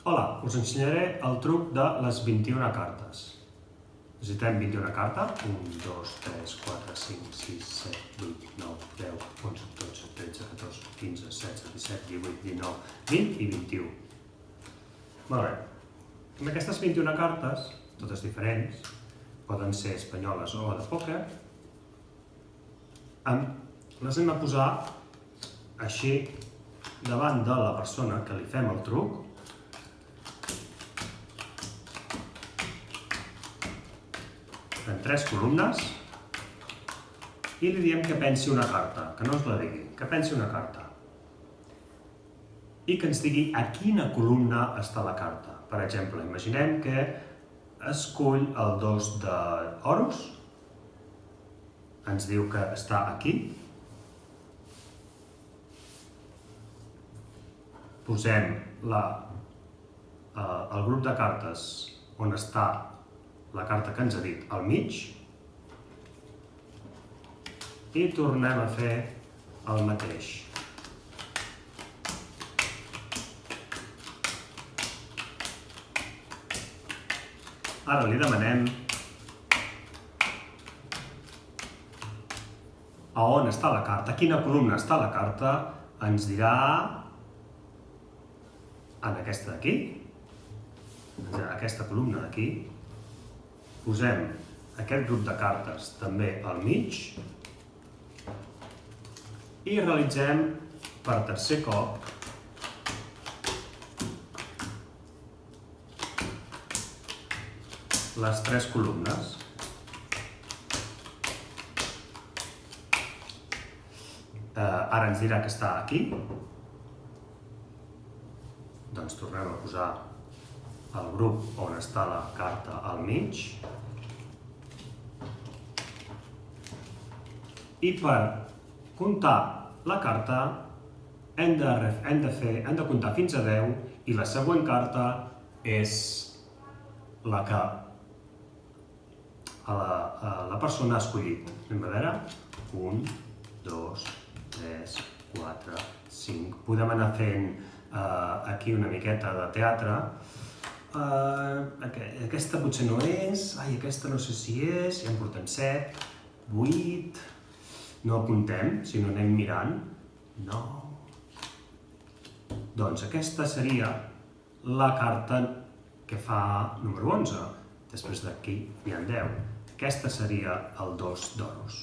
Hola, us ensenyaré el truc de les 21 cartes. Necessitem 21 cartes. 1, 2, 3, 4, 5, 6, 7, 8, 9, 10, 11, 12, 13, 14, 15, 16, 17, 18, 19, 20 i 21. Molt bé. Amb aquestes 21 cartes, totes diferents, poden ser espanyoles o de pòquer, les hem de posar així davant de la persona que li fem el truc. En 3 columnes i li diem que pensi una carta, que no ens la digui, que pensi una carta. I que ens digui a quina columna està la carta. Per exemple, imaginem que escull el 2 d'oros, ens diu que està aquí. Posem el grup de cartes on està la carta que ens ha dit al mig i tornem a fer el mateix. Ara li demanem a on està la carta, a quina columna està la carta, ens dirà en aquesta d'aquí, en aquesta columna d'aquí. Posem aquest grup de cartes també al mig i realitzem per tercer cop les 3 columnes. Ara ens dirà que està aquí. Doncs tornem a posar el grup on està la carta al mig. I per comptar la carta hem de comptar fins a 10 i la següent carta és la que la persona ha escollit. Anem a veure. 1, 2, 3, 4, 5. Podem anar fent aquí una miqueta de teatre. Aquesta potser no és, aquesta no sé si és, ja en portem 7, 8... No apuntem, sinó anem mirant. 9... Doncs aquesta seria la carta que fa número 11. Després d'aquí n'hi ha 10. Aquesta seria el 2 d'oros.